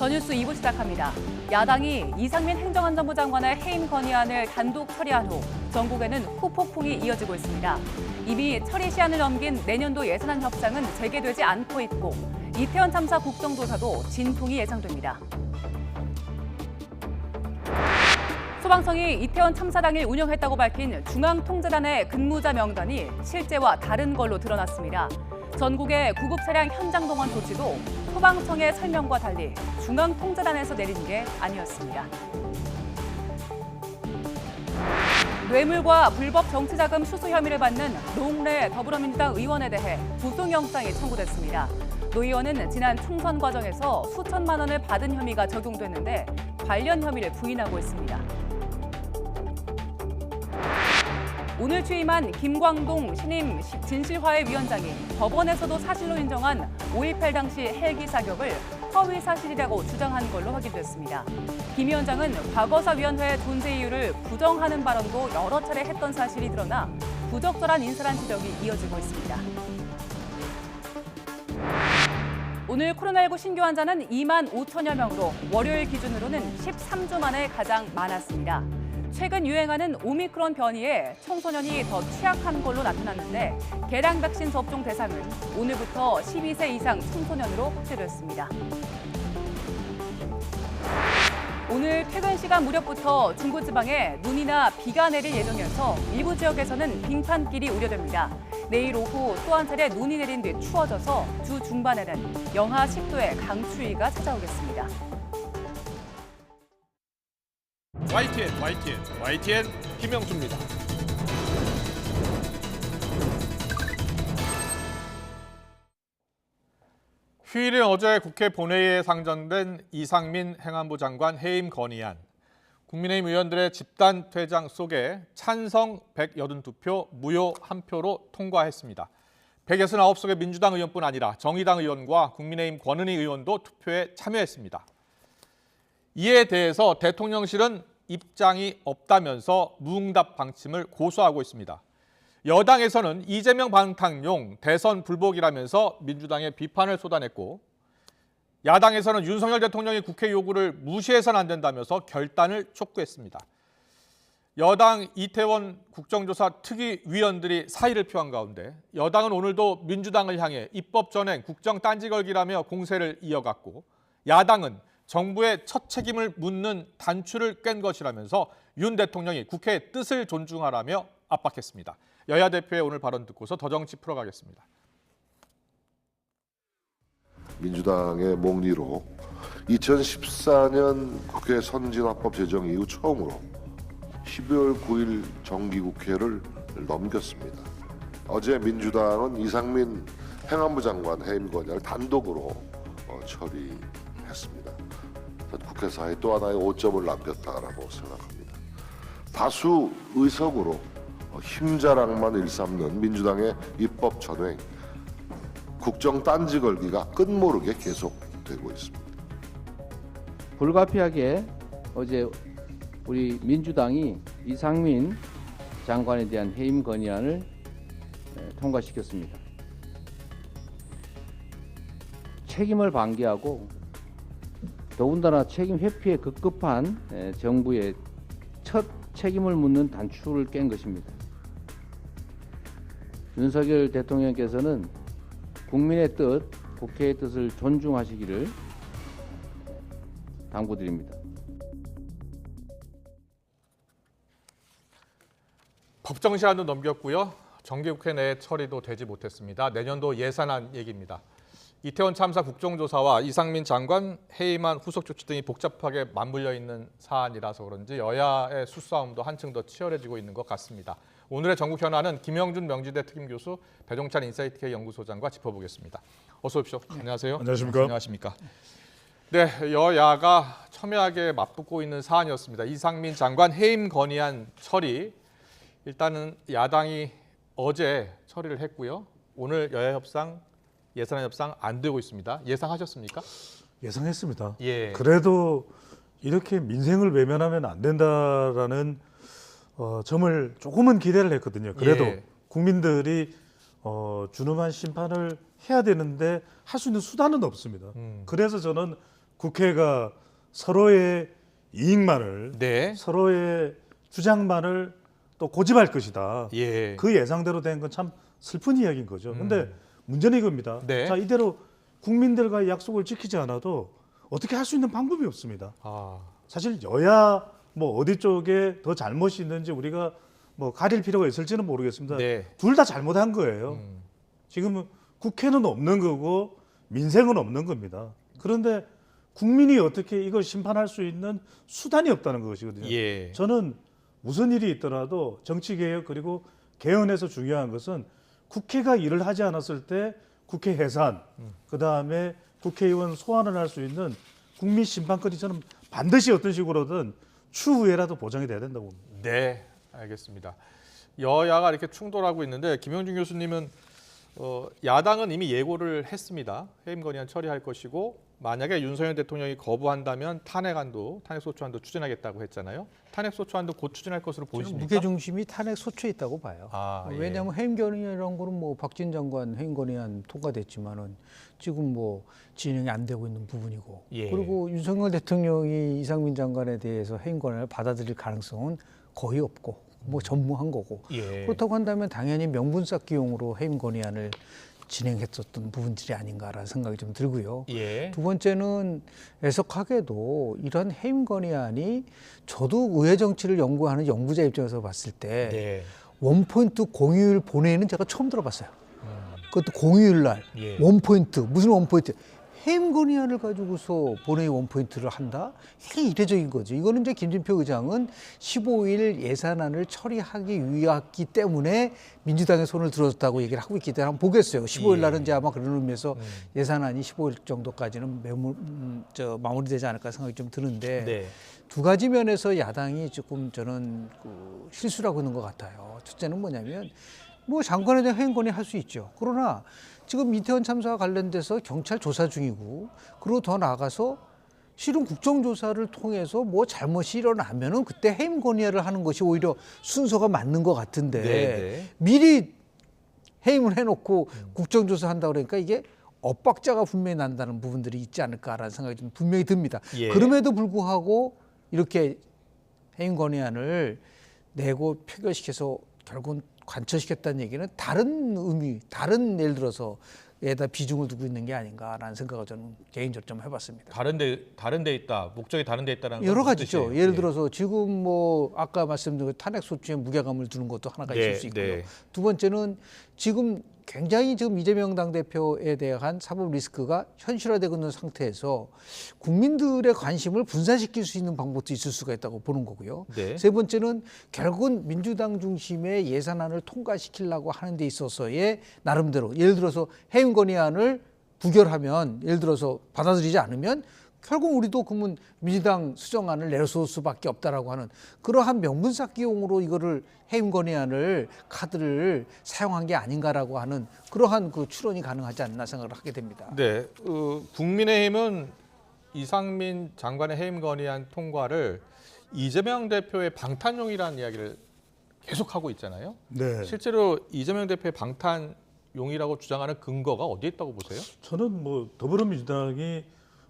전뉴스 2부 시작합니다. 야당이 이상민 행정안전부 장관의 해임 건의안을 단독 처리한 후 전국에는 후폭풍이 이어지고 있습니다. 이미 처리 시한을 넘긴 내년도 예산안 협상은 재개되지 않고 있고 이태원 참사 국정조사도 진통이 예상됩니다. 소방청이 이태원 참사 당일 운영했다고 밝힌 중앙통제단의 근무자 명단이 실제와 다른 걸로 드러났습니다. 전국의 구급 차량 현장 동원 조치도 소방청의 설명과 달리 중앙통제단에서 내린 게 아니었습니다. 뇌물과 불법 정치자금 수수 혐의를 받는 노웅래 더불어민주당 의원에 대해 구속영장이 청구됐습니다. 노 의원은 지난 총선 과정에서 수천만 원을 받은 혐의가 적용됐는데 관련 혐의를 부인하고 있습니다. 오늘 취임한 김광동 신임 진실화해 위원장이 법원에서도 사실로 인정한 5.18 당시 헬기 사격을 허위 사실이라고 주장한 걸로 확인됐습니다. 김 위원장은 과거사위원회의 존재 이유를 부정하는 발언도 여러 차례 했던 사실이 드러나 부적절한 인사란 지적이 이어지고 있습니다. 오늘 코로나19 신규 환자는 2만 5천여 명으로 월요일 기준으로는 13주 만에 가장 많았습니다. 최근 유행하는 오미크론 변이에 청소년이 더 취약한 걸로 나타났는데 개량 백신 접종 대상은 오늘부터 12세 이상 청소년으로 확대됐습니다. 오늘 퇴근 시간 무렵부터 중부지방에 눈이나 비가 내릴 예정이어서 일부 지역에서는 빙판길이 우려됩니다. 내일 오후 또 한 차례 눈이 내린 뒤 추워져서 주 중반에는 영하 10도의 강추위가 찾아오겠습니다. YTN 김영수입니다. 휴일인 어제 국회 본회의에 상정된 이상민 행안부 장관 해임 건의안. 국민의힘 의원들의 집단 퇴장 속에 찬성 182표, 무효 1표로 통과했습니다. 169석의 민주당 의원뿐 아니라 정의당 의원과 국민의힘 권은희 의원도 투표에 참여했습니다. 이에 대해서 대통령실은 입장이 없다면서 무응답 방침을 고수하고 있습니다. 여당에서는 이재명 방탄용 대선 불복이라면서 민주당에 비판을 쏟아냈고 야당에서는 윤석열 대통령이 국회 요구를 무시해서는 안 된다면서 결단을 촉구했습니다. 여당 이태원 국정조사 특위위원들이 사의를 표한 가운데 여당은 오늘도 민주당을 향해 입법 전행 국정 딴지 걸기라며 공세를 이어갔고 야당은 정부의 첫 책임을 묻는 단추를 깬 것이라면서 윤 대통령이 국회의 뜻을 존중하라며 압박했습니다. 여야 대표의 오늘 발언 듣고서 더 정치 풀어가겠습니다. 민주당의 몽리로 2014년 국회 선진화법 제정 이후 처음으로 12월 9일 정기국회를 넘겼습니다. 어제 민주당은 이상민 행안부 장관 해임 건의안을 단독으로 처리했습니다. 국회사에 또 하나의 오점을 남겼다라고 생각합니다. 다수 의석으로 힘자랑만 일삼는 민주당의 입법 전횡, 국정 딴지 걸기가 끝모르게 계속되고 있습니다. 불가피하게 어제 우리 민주당이 이상민 장관에 대한 해임 건의안을 통과시켰습니다. 책임을 방기하고 더군다나 책임 회피에 급급한 정부의 첫 책임을 묻는 단추를 깬 것입니다. 윤석열 대통령께서는 국민의 뜻, 국회의 뜻을 존중하시기를 당부드립니다. 법정 시한도 넘겼고요. 정기국회 내 처리도 되지 못했습니다. 내년도 예산안 얘기입니다. 이태원 참사 국정조사와 이상민 장관 해임안 후속 조치 등이 복잡하게 맞물려 있는 사안이라서 그런지 여야의 수싸움도 한층 더 치열해지고 있는 것 같습니다. 오늘의 전국 현안은 김영준 명지대 특임교수, 배종찬 인사이트K 연구소장과 짚어보겠습니다. 어서 오십시오. 안녕하세요. 안녕하십니까. 안녕하십니까. 네, 여야가 첨예하게 맞붙고 있는 사안이었습니다. 이상민 장관 해임 건의안 처리. 일단은 야당이 어제 처리를 했고요. 오늘 여야 협상, 예산안 협상 안 되고 있습니다. 예상하셨습니까? 예상했습니다. 예. 그래도 이렇게 민생을 외면하면 안 된다라는 점을 조금은 기대를 했거든요. 그래도 예. 국민들이 준엄한 심판을 해야 되는데 할 수 있는 수단은 없습니다. 그래서 저는 국회가 서로의 이익만을 네. 서로의 주장만을 또 고집할 것이다. 예. 그 예상대로 된 건 참 슬픈 이야기인 거죠. 근데 문제는 이겁니다. 네. 자, 이대로 국민들과의 약속을 지키지 않아도 어떻게 할 수 있는 방법이 없습니다. 아, 사실 여야 뭐 어디 쪽에 더 잘못이 있는지 우리가 뭐 가릴 필요가 있을지는 모르겠습니다. 네. 둘 다 잘못한 거예요. 지금 국회는 없는 거고 민생은 없는 겁니다. 그런데 국민이 어떻게 이걸 심판할 수 있는 수단이 없다는 것이거든요. 예. 저는 무슨 일이 있더라도 정치개혁 그리고 개헌에서 중요한 것은 국회가 일을 하지 않았을 때 국회 해산, 그다음에 국회의원 소환을 할 수 있는 국민 심판권이 저는 반드시 어떤 식으로든 추후에라도 보장이 돼야 된다고 봅니다. 네, 알겠습니다. 여야가 이렇게 충돌하고 있는데 김영준 교수님은 야당은 이미 예고를 했습니다. 해임 건의안 처리할 것이고 만약에 윤석열 대통령이 거부한다면 탄핵소추안도 추진하겠다고 했잖아요. 탄핵소추안도 곧 추진할 것으로 저는 보이십니까? 무게중심이 탄핵 소추에 있다고 봐요. 아, 예. 왜냐하면 해임 건의안 거는 뭐 박진 장관 해임 건의안 통과됐지만은 지금 뭐 진행이 안 되고 있는 부분이고 예. 그리고 윤석열 대통령이 이상민 장관에 대해서 해임 건의안을 받아들일 가능성은 거의 없고 뭐 전무한 거고 예. 그렇다고 한다면 당연히 명분 쌓기용으로 해임 건의안을 진행했었던 부분들이 아닌가라는 생각이 좀 들고요. 예. 두 번째는 애석하게도 이런 해임 건의안이 저도 의회 정치를 연구하는 연구자 입장에서 봤을 때 네. 원포인트 공휴일 본회의는 제가 처음 들어봤어요. 그것도 공휴일 날 예. 원포인트 무슨 원포인트 해임 건의안을 가지고서 본회의 원포인트를 한다? 이게 이례적인 거죠. 이거는 이제 김진표 의장은 15일 예산안을 처리하기 위하기 때문에 민주당의 손을 들었다고 얘기를 하고 있기 때문에 한번 보겠어요. 15일 날은 이제 아마 그런 의미에서 예산안이 15일 정도까지는 마무리되지 않을까 생각이 좀 드는데 네. 두 가지 면에서 야당이 조금 저는 실수를 하고 있는 것 같아요. 첫째는 뭐냐면 뭐 장관에 대한 해임 건의 할 수 있죠. 그러나 지금 이태원 참사와 관련돼서 경찰 조사 중이고 그리고 더 나아가서 실은 국정조사를 통해서 뭐 잘못이 일어나면은 그때 해임 건의를 하는 것이 오히려 순서가 맞는 것 같은데 네. 미리 해임을 해놓고 국정조사 한다고 그러니까 이게 엇박자가 분명히 난다는 부분들이 있지 않을까라는 생각이 좀 분명히 듭니다. 예. 그럼에도 불구하고 이렇게 해임 건의안을 내고 표결시켜서 결국은 관철시켰다는 얘기는 다른 의미, 다른 예를 들어서 에다 비중을 두고 있는 게 아닌가라는 생각을 저는 개인적으로 좀 해봤습니다. 다른 데 있다. 목적이 다른 데 있다라는 여러 건 무슨 가지죠. 뜻이에요? 예를 예. 들어서 지금 뭐 아까 말씀드린 탄핵 소추에 무게감을 두는 것도 하나가 네, 있을 수 있고요. 네. 두 번째는 지금 굉장히 지금 이재명 당대표에 대한 사법 리스크가 현실화되고 있는 상태에서 국민들의 관심을 분산시킬 수 있는 방법도 있을 수가 있다고 보는 거고요. 네. 세 번째는 결국은 민주당 중심의 예산안을 통과시키려고 하는 데 있어서의 나름대로 예를 들어서 해임 건의안을 부결하면 예를 들어서 받아들이지 않으면 결국 우리도 그러면 민주당 수정안을 내놓을 수밖에 없다라고 하는 그러한 명분 쌓기용으로 이거를 해임 건의안을 카드를 사용한 게 아닌가라고 하는 그러한 그 추론이 가능하지 않나 생각을 하게 됩니다. 네, 국민의힘은 이상민 장관의 해임 건의안 통과를 이재명 대표의 방탄용이라는 이야기를 계속하고 있잖아요. 네. 실제로 이재명 대표의 방탄용이라고 주장하는 근거가 어디에 있다고 보세요? 저는 뭐 더불어민주당이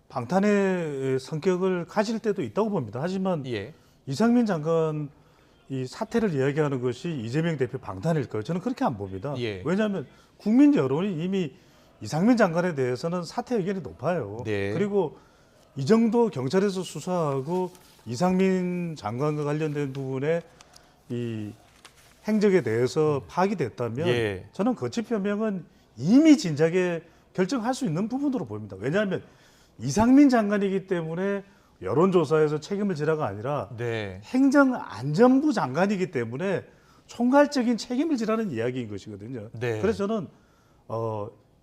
방탄의 성격을 가질 때도 있다고 봅니다. 하지만 예. 이상민 장관 이 사태를 이야기하는 것이 이재명 대표 방탄일까요? 저는 그렇게 안 봅니다. 예. 왜냐하면 국민 여론이 이미 이상민 장관에 대해서는 사퇴 의견이 높아요. 네. 그리고 이 정도 경찰에서 수사하고 이상민 장관과 관련된 부분에 이 행적에 대해서 파악이 됐다면 예. 저는 거치 표명은 이미 진작에 결정할 수 있는 부분으로 보입니다. 왜냐하면 이상민 장관이기 때문에 여론조사에서 책임을 지라가 아니라 네. 행정안전부 장관이기 때문에 총괄적인 책임을 지라는 이야기인 것이거든요. 네. 그래서 저는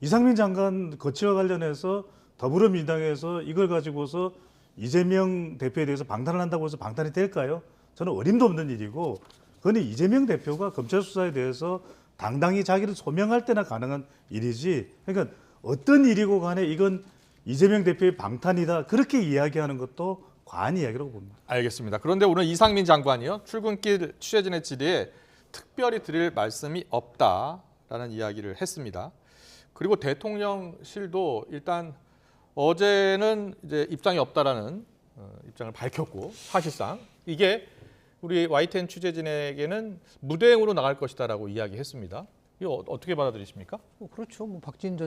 이상민 장관 거치와 관련해서 더불어민주당에서 이걸 가지고서 이재명 대표에 대해서 방탄을 한다고 해서 방탄이 될까요? 저는 어림도 없는 일이고 그건 이재명 대표가 검찰 수사에 대해서 당당히 자기를 소명할 때나 가능한 일이지. 그러니까 어떤 일이고 간에 이건 이재명 대표의 방탄이다 그렇게 이야기하는 것도 과한 이야기라고 봅니다. 알겠습니다. 그런데 오늘 이상민 장관이요 출근길 취재진의 질의에 특별히 드릴 말씀이 없다라는 이야기를 했습니다. 그리고 대통령실도 일단 어제는 이제 입장이 없다라는 입장을 밝혔고 사실상 이게 우리 YTN 취재진에게는 무대응으로 나갈 것이다라고 이야기했습니다. 이거 어떻게 받아들이십니까? 그렇죠. 뭐 박진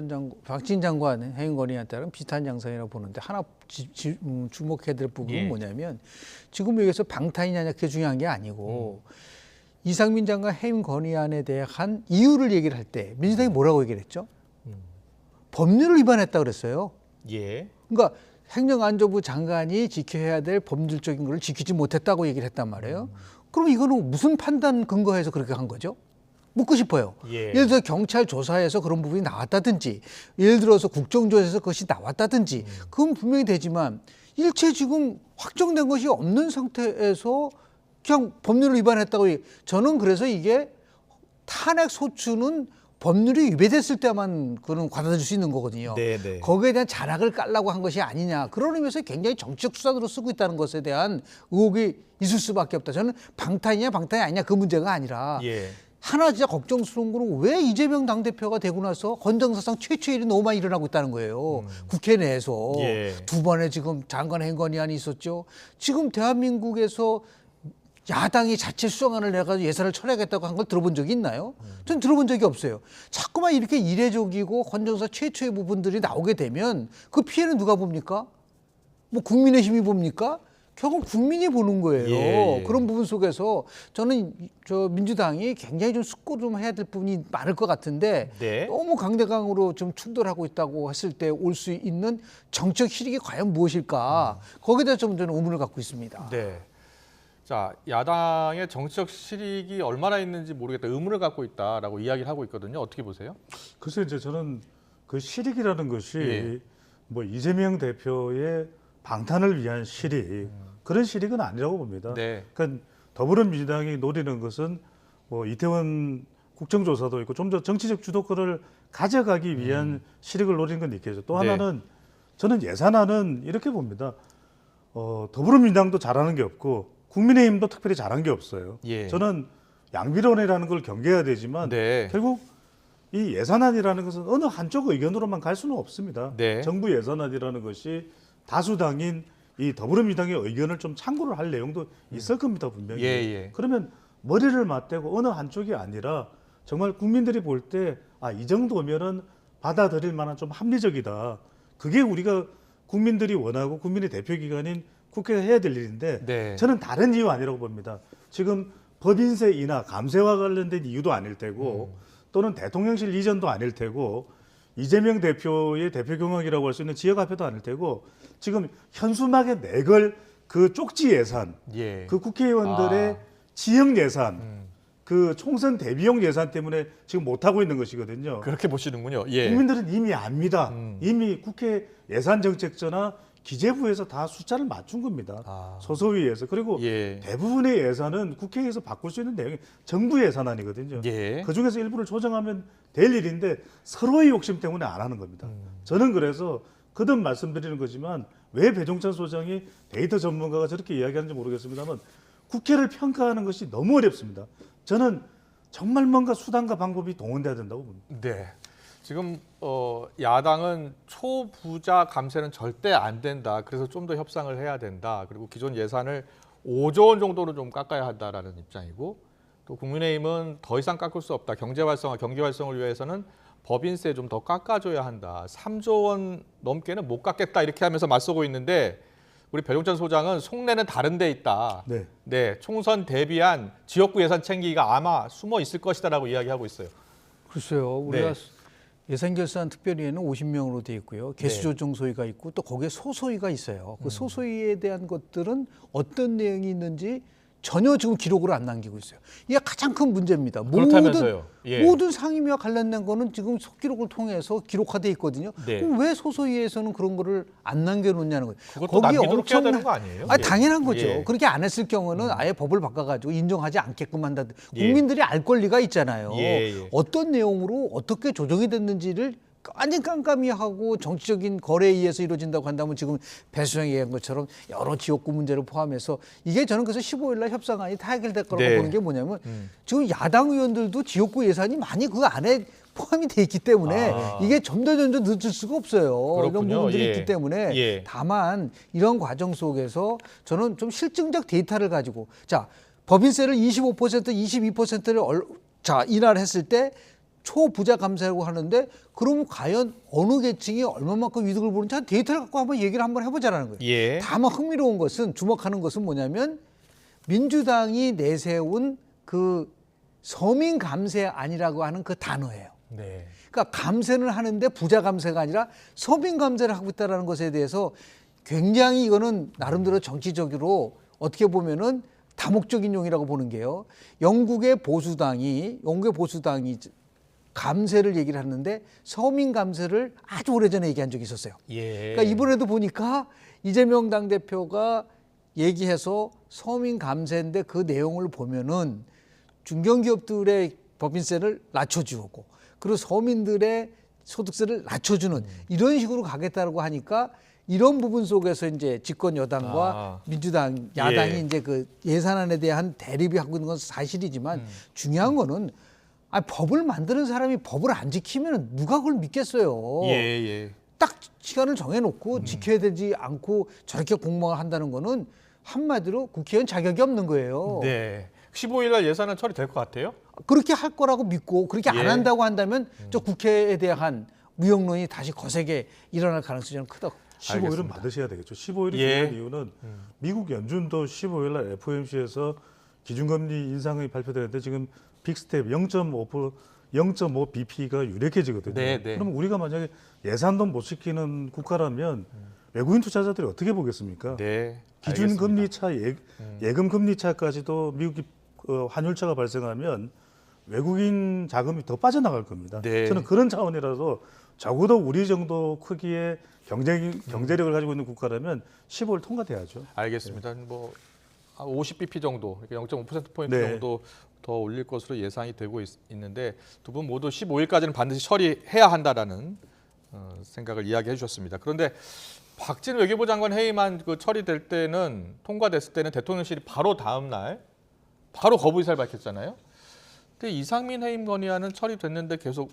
장관 해임 건의안에 따른 비슷한 양상이라고 보는데 하나 주목해야 될 부분은 예. 뭐냐면 지금 여기서 방탄이냐 그게 중요한 게 아니고 이상민 장관 해임 건의안에 대한 이유를 얘기를 할 때 민주당이 뭐라고 얘기를 했죠? 법률을 위반했다 그랬어요. 예. 그러니까 행정안전부 장관이 지켜야 될 법률적인 걸 지키지 못했다고 얘기를 했단 말이에요. 그럼 이거는 무슨 판단 근거해서 그렇게 한 거죠? 묻고 싶어요. 예. 예를 들어 경찰 조사에서 그런 부분이 나왔다든지 예를 들어서 국정조사에서 그것이 나왔다든지 그건 분명히 되지만 일체 지금 확정된 것이 없는 상태에서 그냥 법률을 위반했다고 저는 그래서 이게 탄핵 소추는 법률이 위배됐을 때만 그런 받아들일 수 있는 거거든요. 네네. 거기에 대한 자락을 깔라고 한 것이 아니냐. 그런 의미에서 굉장히 정치적 수단으로 쓰고 있다는 것에 대한 의혹이 있을 수밖에 없다. 저는 방탄이 아니냐 그 문제가 아니라 예. 하나 진짜 걱정스러운 거는 왜 이재명 당대표가 되고 나서 헌정사상 최초의 일이 너무 많이 일어나고 있다는 거예요. 국회 내에서 예. 두 번의 지금 장관 해임 건의안이 있었죠. 지금 대한민국에서 야당이 자체 수정안을 내가지고 예산을 처리하겠다고 한 걸 들어본 적이 있나요? 전 들어본 적이 없어요. 자꾸만 이렇게 이례적이고 헌정사 최초의 부분들이 나오게 되면 그 피해는 누가 봅니까? 뭐 국민의힘이 봅니까? 결국 국민이 보는 거예요. 예. 그런 부분 속에서 저는 저 민주당이 굉장히 좀 숙고 좀 해야 될 부분이 많을 것 같은데 네. 너무 강대강으로 좀 충돌하고 있다고 했을 때 올 수 있는 정책 실익이 과연 무엇일까? 거기에 대해서 좀 저는 의문을 갖고 있습니다. 네. 자, 야당의 정치적 실익이 얼마나 있는지 모르겠다. 의문을 갖고 있다라고 이야기를 하고 있거든요. 어떻게 보세요? 글쎄 이제 저는 그 실익이라는 것이 예. 뭐 이재명 대표의 방탄을 위한 실익 그런 실익은 아니라고 봅니다. 네. 그러니까 더불어민주당이 노리는 것은 뭐 이태원 국정조사도 있고 좀 더 정치적 주도권을 가져가기 위한 실익을 노리는 건 있겠죠. 또 네. 하나는 저는 예산안은 이렇게 봅니다. 더불어민주당도 잘하는 게 없고 국민의힘도 특별히 잘한 게 없어요. 예. 저는 양비론이라는 걸 경계해야 되지만 네. 결국 이 예산안이라는 것은 어느 한쪽 의견으로만 갈 수는 없습니다. 네. 정부 예산안이라는 것이 다수당인 이 더불어민주당의 의견을 좀 참고를 할 내용도 있을 겁니다, 분명히. 예. 그러면 머리를 맞대고 어느 한쪽이 아니라 정말 국민들이 볼 때 이 정도면은 받아들일 만한 좀 합리적이다. 그게 우리가 국민들이 원하고 국민의 대표기관인 국회가 해야 될 일인데 네. 저는 다른 이유 아니라고 봅니다. 지금 법인세 인하, 감세와 관련된 이유도 아닐 테고 또는 대통령실 이전도 아닐 테고 이재명 대표의 대표 경험이라고 할 수 있는 지역화폐도 아닐 테고 지금 현수막에 내걸 그 쪽지 예산, 예. 그 국회의원들의 지역 예산, 그 총선 대비용 예산 때문에 지금 못하고 있는 것이거든요. 그렇게 보시는군요. 예. 국민들은 이미 압니다. 이미 국회 예산정책처나 기재부에서 다 숫자를 맞춘 겁니다. 소소위에서. 그리고 예. 대부분의 예산은 국회에서 바꿀 수 있는 내용이 정부 예산안이거든요. 예. 그중에서 일부를 조정하면 될 일인데 서로의 욕심 때문에 안 하는 겁니다. 저는 그래서 거듭 말씀드리는 거지만 왜 배종찬 소장이 데이터 전문가가 저렇게 이야기하는지 모르겠습니다만 국회를 평가하는 것이 너무 어렵습니다. 저는 정말 뭔가 수단과 방법이 동원돼야 된다고 봅니다. 네. 지금 야당은 초부자 감세는 절대 안 된다. 그래서 좀 더 협상을 해야 된다. 그리고 기존 예산을 5조 원 정도로 좀 깎아야 한다라는 입장이고 또 국민의힘은 더 이상 깎을 수 없다. 경제 활성화, 경기 활성을 위해서는 법인세 좀 더 깎아줘야 한다. 3조 원 넘게는 못 깎겠다. 이렇게 하면서 맞서고 있는데 우리 배종찬 소장은 속내는 다른 데 있다. 네. 네, 총선 대비한 지역구 예산 챙기기가 아마 숨어 있을 것이다라고 이야기하고 있어요. 글쎄요. 우리가 네. 예산결산 특별위에는 50명으로 돼 있고요. 개수조정소위가 있고 또 거기에 소소위가 있어요. 그 소소위에 대한 것들은 어떤 내용이 있는지 전혀 지금 기록으로 안 남기고 있어요. 이게 가장 큰 문제입니다. 그렇다면서요. 예. 모든 상임위와 관련된 거는 지금 속기록을 통해서 기록화돼 있거든요. 네. 그럼 왜 소소위에서는 그런 거를 안 남겨놓냐는 거예요. 그것도 남기도록 해야 되는 거 아니에요? 예. 당연한 거죠. 예. 그렇게 안 했을 경우는 아예 법을 바꿔가지고 인정하지 않게끔 한다. 예. 국민들이 알 권리가 있잖아요. 예. 어떤 내용으로 어떻게 조정이 됐는지를 완전 깜깜이 하고 정치적인 거래에 의해서 이루어진다고 한다면 지금 배수정이 얘기한 것처럼 여러 지역구 문제를 포함해서 이게 저는 그래서 15일 날 협상안이 다 해결될 거라고 네. 보는 게 뭐냐면 지금 야당 의원들도 지역구 예산이 많이 그 안에 포함이 돼 있기 때문에 아. 이게 점점 늦을 수가 없어요. 이런 그렇군요. 부분들이 예. 있기 때문에 예. 다만 이런 과정 속에서 저는 좀 실증적 데이터를 가지고 자 법인세를 25% 22%를 인하했을 때 초부자 감세라고 하는데 그러면 과연 어느 계층이 얼마만큼 이득을 보는지 한 데이터를 갖고 한번 얘기를 한번 해보자라는 거예요. 예. 다만 흥미로운 것은 주목하는 것은 뭐냐면 민주당이 내세운 그 서민 감세안이라고 하는 그 단어예요. 네. 그러니까 감세는 하는데 부자 감세가 아니라 서민 감세를 하고 있다는 것에 대해서 굉장히 이거는 나름대로 정치적으로 어떻게 보면은 다목적인 용이라고 보는 게요. 영국의 보수당이 감세를 얘기를 하는데 서민 감세를 아주 오래전에 얘기한 적이 있었어요. 예. 그러니까 이번에도 보니까 이재명 당대표가 얘기해서 서민 감세인데 그 내용을 보면은 중견기업들의 법인세를 낮춰주고 그리고 서민들의 소득세를 낮춰주는 이런 식으로 가겠다고 하니까 이런 부분 속에서 이제 집권 여당과 민주당, 야당이 예. 이제 그 예산안에 대한 대립이 하고 있는 건 사실이지만 중요한 거는 법을 만드는 사람이 법을 안 지키면 누가 그걸 믿겠어요. 예. 딱 시간을 정해놓고 지켜야 되지 않고 저렇게 공방을 한다는 거는 한마디로 국회의원 자격이 없는 거예요. 네. 15일 날 예산은 처리될 것 같아요? 그렇게 할 거라고 믿고 그렇게 안 예. 한다고 한다면 저 국회에 대한 무용론이 다시 거세게 일어날 가능성이 저는 크다고. 15일은 알겠습니다. 받으셔야 되겠죠. 15일이 예. 중요한 이유는 미국 연준도 15일 날 FOMC에서 기준금리 인상이 발표되는데 지금 빅스텝 0.5 BP가 유력해지거든요. 네. 그럼 우리가 만약에 예산도 못 지키는 국가라면 외국인 투자자들이 어떻게 보겠습니까? 네. 기준금리 알겠습니다. 차, 예금 금리 차까지도 미국이 환율차가 발생하면 외국인 자금이 더 빠져나갈 겁니다. 네. 저는 그런 차원이라서 적어도 우리 정도 크기의 경제력을 가지고 있는 국가라면 15일 통과돼야죠. 알겠습니다. 뭐 50bp 정도, 0.5%포인트 네. 정도 더 올릴 것으로 예상이 되고 있는데 두 분 모두 15일까지는 반드시 처리해야 한다라는 생각을 이야기해 주셨습니다. 그런데 박진 외교부 장관 회의만 처리될 때는 통과됐을 때는 대통령실이 바로 다음 날 바로 거부 의사를 밝혔잖아요. 근데 이상민 해임 건의안은 처리됐는데 계속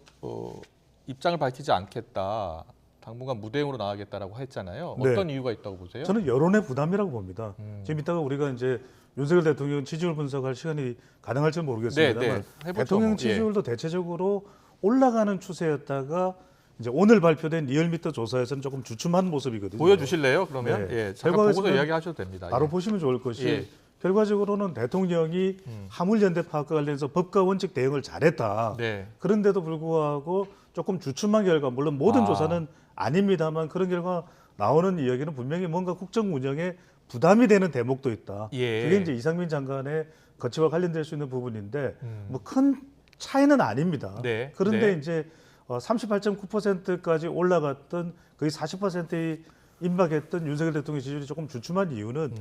입장을 밝히지 않겠다. 당분간 무대응으로 나가겠다라고 했잖아요. 네. 어떤 이유가 있다고 보세요? 저는 여론의 부담이라고 봅니다. 지금 이따가 우리가 이제 윤석열 대통령 지지율 분석할 시간이 가능할지 모르겠습니다만 해보죠. 대통령 뭐. 지지율도 대체적으로 올라가는 추세였다가 이제 오늘 발표된 리얼미터 조사에서는 조금 주춤한 모습이거든요. 보여주실래요? 그러면 네. 잠깐 보고서 결과에서는 이야기하셔도 됩니다. 바로 예. 보시면 좋을 것이 예. 결과적으로는 대통령이 화물연대 파악과 관련해서 법과 원칙 대응을 잘했다. 네. 그런데도 불구하고 조금 주춤한 결과, 물론 모든 조사는 아닙니다만 그런 결과 나오는 이야기는 분명히 뭔가 국정 운영에 부담이 되는 대목도 있다. 예. 그게 이제 이상민 장관의 거치와 관련될 수 있는 부분인데 뭐 큰 차이는 아닙니다. 네. 그런데 네. 이제 38.9%까지 올라갔던 거의 40%에 임박했던 윤석열 대통령 지지율이 조금 주춤한 이유는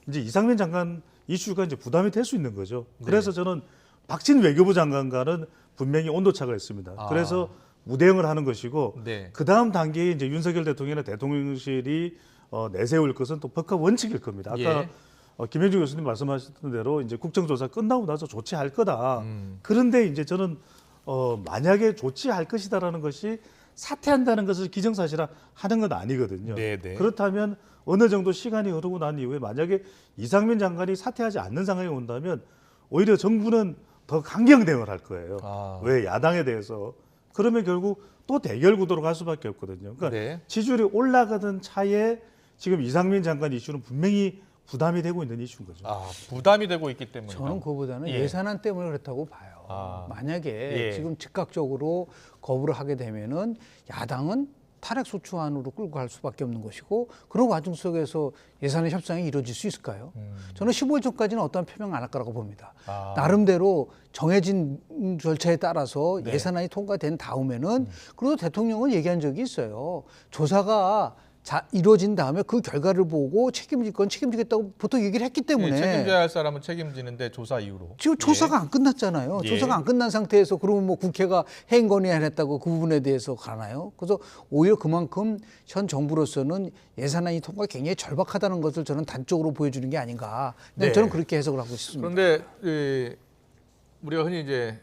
이제 이상민 장관 이슈가 이제 부담이 될 수 있는 거죠. 그래서 저는 박진 외교부 장관과는 분명히 온도차가 있습니다. 아. 그래서 무대응을 하는 것이고 네. 그 다음 단계에 이제 윤석열 대통령이나 대통령실이 내세울 것은 또 법과 원칙일 겁니다. 아까 예. 김현주 교수님 말씀하셨던 대로 이제 국정조사 끝나고 나서 조치할 거다. 음. 그런데 이제 저는 만약에 조치할 것이다라는 것이 사퇴한다는 것을 기정사실화 하는 건 아니거든요. 네네. 그렇다면 어느 정도 시간이 흐르고 난 이후에 만약에 이상민 장관이 사퇴하지 않는 상황이 온다면 오히려 정부는 더 강경 대응을 할 거예요. 아. 왜 야당에 대해서. 그러면 결국 또 대결 구도로 갈 수밖에 없거든요. 그러니까 네. 지지율이 올라가던 차에 지금 이상민 장관 이슈는 분명히 부담이 되고 있는 이슈인 거죠. 부담이 되고 있기 때문에. 저는 그거보다는 예. 예산안 때문에 그렇다고 봐요. 만약에 예. 지금 즉각적으로 거부를 하게 되면은 야당은 탄핵 소추안으로 끌고 갈 수밖에 없는 것이고 그런 과정 속에서 예산의 협상이 이루어질 수 있을까요? 저는 15일 전까지는 어떠한 표명 안 할 거라고 봅니다. 나름대로 정해진 절차에 따라서 네. 예산안이 통과된 다음에는 그래도 대통령은 얘기한 적이 있어요. 조사가 이루어진 다음에 그 결과를 보고 책임질 건 책임지겠다고 보통 얘기를 했기 때문에 책임져야 할 사람은 책임지는데 조사 이후로. 지금 조사가 안 끝났잖아요. 예. 조사가 안 끝난 상태에서 그러면 뭐 국회가 해임 건의안 했다고 그 부분에 대해서 가나요? 그래서 오히려 그만큼 현 정부로서는 예산안이 통과 굉장히 절박하다는 것을 저는 단적으로 보여주는 게 아닌가. 네. 저는 그렇게 해석을 하고 싶습니다. 그런데 우리가 흔히 이제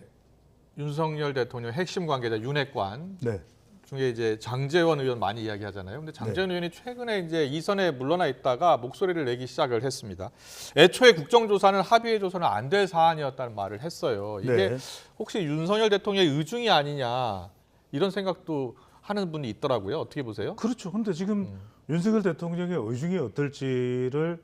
윤석열 대통령 핵심 관계자 윤핵관 네. 중에 이제 장제원 의원 많이 이야기하잖아요. 근데 장제원 의원이 최근에 이제 이선에 물러나 있다가 목소리를 내기 시작을 했습니다. 애초에 국정조사는 합의해줘서는 안 될 사안이었다는 말을 했어요. 이게 네. 혹시 윤석열 대통령의 의중이 아니냐 이런 생각도 하는 분이 있더라고요. 어떻게 보세요? 그렇죠. 근데 지금 윤석열 대통령의 의중이 어떨지를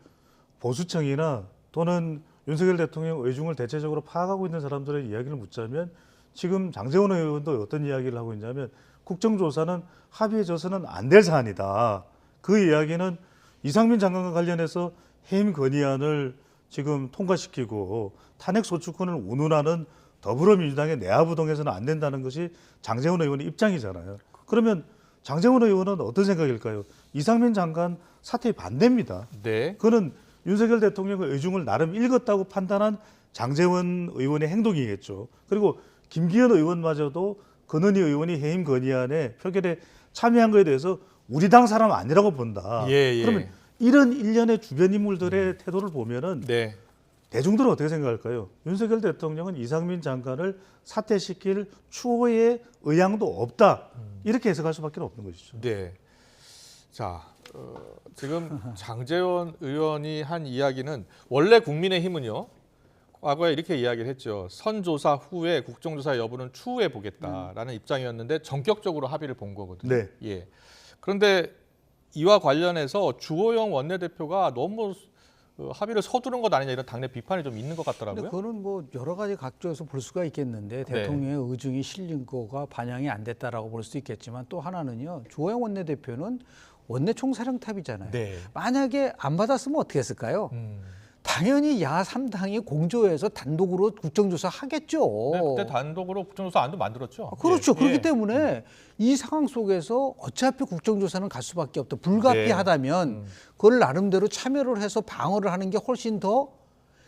보수층이나 또는 윤석열 대통령 의중을 대체적으로 파악하고 있는 사람들의 이야기를 묻자면 지금 장제원 의원도 어떤 이야기를 하고 있냐면 국정조사는 합의해져서는 안 될 사안이다. 그 이야기는 이상민 장관과 관련해서 해임 건의안을 지금 통과시키고 탄핵 소추권을 운운하는 더불어민주당의 내화부동에서는 안 된다는 것이 장제원 의원의 입장이잖아요. 그러면 장제원 의원은 어떤 생각일까요? 이상민 장관 사퇴에 반대입니다. 네. 그거는 윤석열 대통령의 의중을 나름 읽었다고 판단한 장제원 의원의 행동이겠죠. 그리고 김기현 의원마저도 건은희 의원이 해임 건의안에 표결에 참여한 것에 대해서 우리 당 사람 아니라고 본다. 예. 그러면 이런 일련의 주변 인물들의 태도를 보면은 네. 대중들은 어떻게 생각할까요? 윤석열 대통령은 이상민 장관을 사퇴시킬 추호의 의향도 없다. 이렇게 해석할 수밖에 없는 것이죠. 네. 자, 지금 장제원 의원이 한 이야기는 원래 국민의힘은요. 과거에 이렇게 이야기를 했죠. 선조사 후에 국정조사 여부는 추후에 보겠다라는 입장이었는데 전격적으로 합의를 본 거거든요. 네. 예. 그런데 이와 관련해서 주호영 원내대표가 너무 합의를 서두른 것 아니냐 이런 당내 비판이 좀 있는 것 근데 같더라고요. 그거는 뭐 여러 가지 각도에서 볼 수가 있겠는데 대통령의 의중이 실린 거가 반영이 안 됐다라고 볼 수 있겠지만 또 하나는요. 주호영 원내대표는 원내 총사령탑이잖아요. 네. 만약에 안 받았으면 어떻게 했을까요? 당연히 야 3당이 공조해서 단독으로 국정조사 하겠죠. 네, 그때 단독으로 국정조사 안도 만들었죠. 그렇죠. 예. 그렇기 예. 때문에 이 상황 속에서 어차피 국정조사는 갈 수밖에 없다. 불가피하다면 그걸 나름대로 참여를 해서 방어를 하는 게 훨씬 더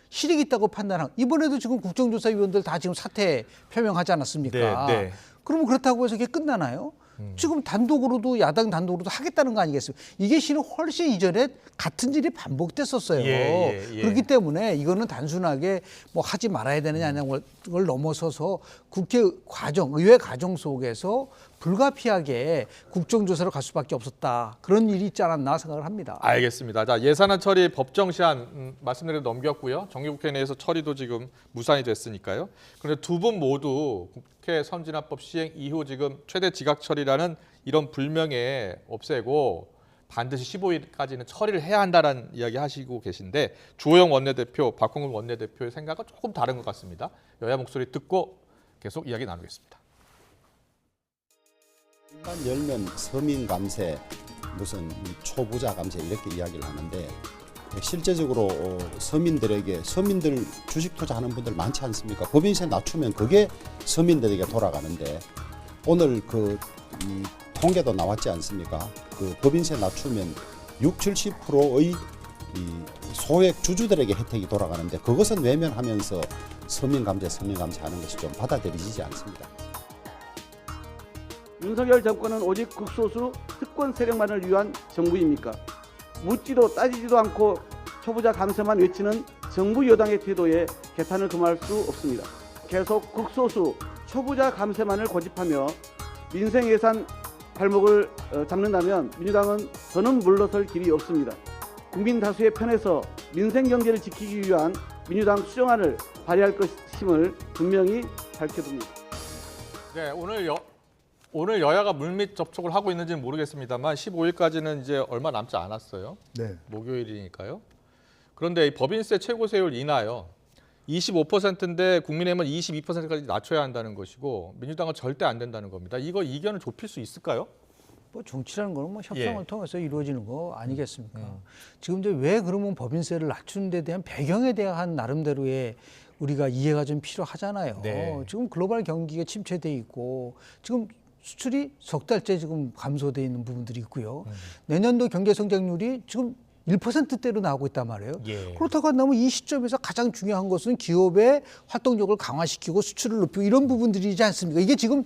실익이 있다고 판단하고 이번에도 지금 국정조사위원들 다 지금 사퇴 표명하지 않았습니까? 네. 그러면 그렇다고 해서 이게 끝나나요? 지금 단독으로도 야당 단독으로도 하겠다는 거 아니겠습니까? 이게 실은 훨씬 이전에 같은 일이 반복됐었어요. 예. 그렇기 때문에 이거는 단순하게 뭐 하지 말아야 되느냐 걸 넘어서서 국회 과정, 의회 과정 속에서 불가피하게 국정조사로 갈 수밖에 없었다. 그런 일이 있지 않았나 생각을 합니다. 알겠습니다. 자, 예산안 처리 법정 시한 말씀드려 넘겼고요. 정기국회 내에서 처리도 지금 무산이 됐으니까요. 그런데 두 분 모두 국회 선진화법 시행 이후 지금 최대 지각 처리라는 이런 불명예 없애고 반드시 15일까지는 처리를 해야 한다는 이야기 하시고 계신데 주호영 원내대표, 박홍근 원내대표의 생각은 조금 다른 것 같습니다. 여야 목소리 듣고 계속 이야기 나누겠습니다. 입만 열면 서민 감세, 무슨 초부자 감세 이렇게 이야기를 하는데 실제적으로 서민들 주식 투자하는 분들 많지 않습니까? 법인세 낮추면 그게 서민들에게 돌아가는데 오늘 이 통계도 나왔지 않습니까? 그 법인세 낮추면 60-70%의 이 소액 주주들에게 혜택이 돌아가는데 그것은 외면하면서 서민 감세 하는 것이 좀 받아들여지지 않습니다. 윤석열 정권은 오직 극소수 특권 세력만을 위한 정부입니까? 묻지도 따지지도 않고 초부자 감세만 외치는 정부 여당의 태도에 개탄을 금할 수 없습니다. 계속 극소수 초부자 감세만을 고집하며 민생 예산 발목을 잡는다면 민주당은 더는 물러설 길이 없습니다. 국민 다수의 편에서 민생 경제를 지키기 위한 민주당 수정안을 발의할 것임을 분명히 밝혀둡니다. 네, 오늘 여야가 물밑 접촉을 하고 있는지는 모르겠습니다만 15일까지는 이제 얼마 남지 않았어요. 네. 목요일이니까요. 그런데 이 법인세 최고세율 인하요. 25%인데 국민의힘은 22%까지 낮춰야 한다는 것이고 민주당은 절대 안 된다는 겁니다. 이거 이견을 좁힐 수 있을까요? 뭐 정치라는 거는 뭐 협상을 예. 통해서 이루어지는 거 아니겠습니까? 지금 이제 왜 그러면 법인세를 낮추는 데 대한 배경에 대한 나름대로의 우리가 이해가 좀 필요하잖아요. 네. 지금 글로벌 경기가 침체돼 있고 지금 수출이 석 달째 지금 감소돼 있는 부분들이 있고요. 내년도 경제 성장률이 지금 1%대로 나오고 있단 말이에요. 예. 그렇다고 한다면 이 시점에서 가장 중요한 것은 기업의 활동력을 강화시키고 수출을 높이고 이런 부분들이지 않습니까? 이게 지금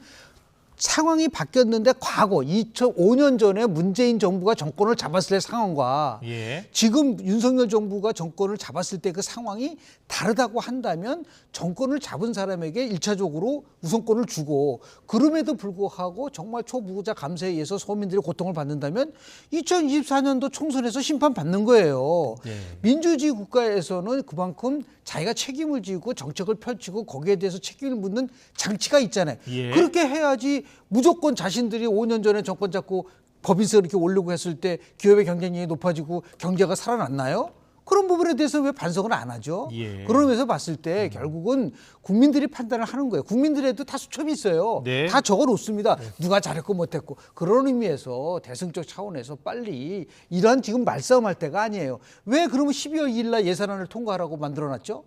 상황이 바뀌었는데 과거 2005년 전에 문재인 정부가 정권을 잡았을 때 상황과 예. 지금 윤석열 정부가 정권을 잡았을 때 그 상황이 다르다고 한다면 정권을 잡은 사람에게 1차적으로 우선권을 주고 그럼에도 불구하고 정말 초부자 감세에 의해서 서민들이 고통을 받는다면 2024년도 총선에서 심판받는 거예요. 예. 민주주의 국가에서는 그만큼 자기가 책임을 지고 정책을 펼치고 거기에 대해서 책임을 묻는 장치가 있잖아요. 예. 그렇게 해야지 무조건 자신들이 5년 전에 정권 잡고 법인세 이렇게 올리고 했을 때 기업의 경쟁력이 높아지고 경제가 살아났나요? 그런 부분에 대해서 왜 반성을 안 하죠? 예. 그러면서 봤을 때 결국은 국민들이 판단을 하는 거예요. 국민들에도 다 수첩이 있어요. 네. 다 적어 놓습니다. 누가 잘했고 못했고. 그런 의미에서 대승적 차원에서 빨리 이런 지금 말싸움할 때가 아니에요. 왜 그러면 12월 2일 날 예산안을 통과하라고 만들어놨죠?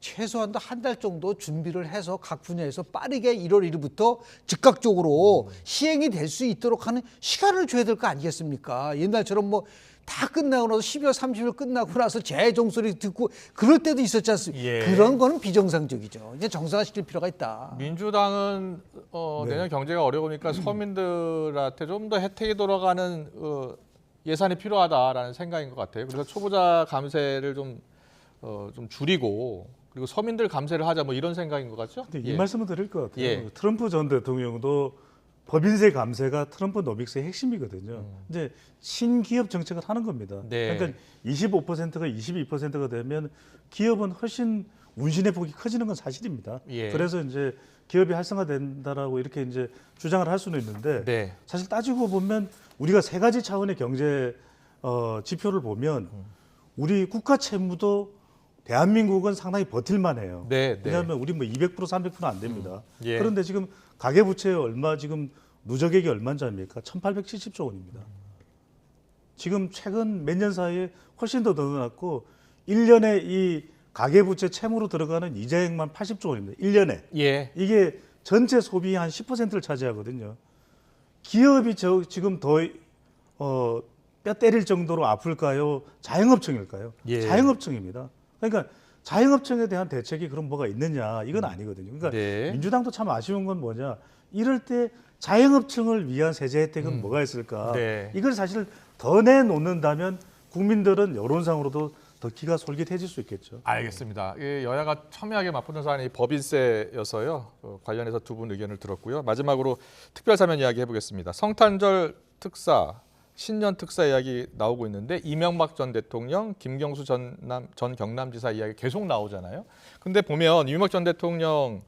최소한도 한 달 정도 준비를 해서 각 분야에서 빠르게 1월 1일부터 즉각적으로 시행이 될 수 있도록 하는 시간을 줘야 될 거 아니겠습니까? 옛날처럼 뭐 다 끝나고 나서 12월 30일 끝나고 나서 재종소리 듣고 그럴 때도 있었지 않습니까? 예. 그런 거는 비정상적이죠. 이제 정상화시킬 필요가 있다. 민주당은 내년 경제가 어려우니까 서민들한테 좀 더 혜택이 돌아가는 예산이 필요하다라는 생각인 것 같아요. 그래서 초보자 감세를 좀 줄이고 그리고 서민들 감세를 하자 뭐 이런 생각인 것 같죠? 근데 이 말씀을 드릴 것 같아요. 예. 트럼프 전 대통령도 법인세 감세가 트럼프 노믹스의 핵심이거든요. 이제 신기업 정책을 하는 겁니다. 네. 그러니까 25%가 22%가 되면 기업은 훨씬 운신의 폭이 커지는 건 사실입니다. 예. 그래서 이제 기업이 활성화된다라고 이렇게 이제 주장을 할 수는 있는데 네. 사실 따지고 보면 우리가 세 가지 차원의 경제 지표를 보면 우리 국가 채무도 대한민국은 상당히 버틸만해요. 네, 네. 왜냐하면 우리 뭐 200% 300%는 안 됩니다. 예. 그런데 지금 가계부채 얼마 지금 누적액이 얼마인지 압니까? 1,870조 원입니다. 지금 최근 몇 년 사이에 훨씬 더 늘어났고 1년에 이 가계부채 채무로 들어가는 이자액만 80조 원입니다. 1년에. 예. 이게 전체 소비의 한 10%를 차지하거든요. 기업이 지금 더 뼈 때릴 정도로 아플까요? 자영업청일까요? 예. 자영업청입니다. 그러니까 자영업청에 대한 대책이 그럼 뭐가 있느냐? 이건 아니거든요. 그러니까 네. 민주당도 참 아쉬운 건 뭐냐? 이럴 때 자영업청을 위한 세제 혜택은 뭐가 있을까? 네. 이걸 사실 더 내놓는다면 국민들은 여론상으로도 더 기가 솔깃해질 수 있겠죠. 알겠습니다. 여야가 첨예하게 맞붙는 사안이 법인세여서요. 관련해서 두 분 의견을 들었고요. 마지막으로 특별사면 이야기 해보겠습니다. 성탄절 특사, 신년 특사 이야기 나오고 있는데 이명박 전 대통령, 김경수 전 경남지사 이야기 계속 나오잖아요. 근데 보면 이명박 전 대통령은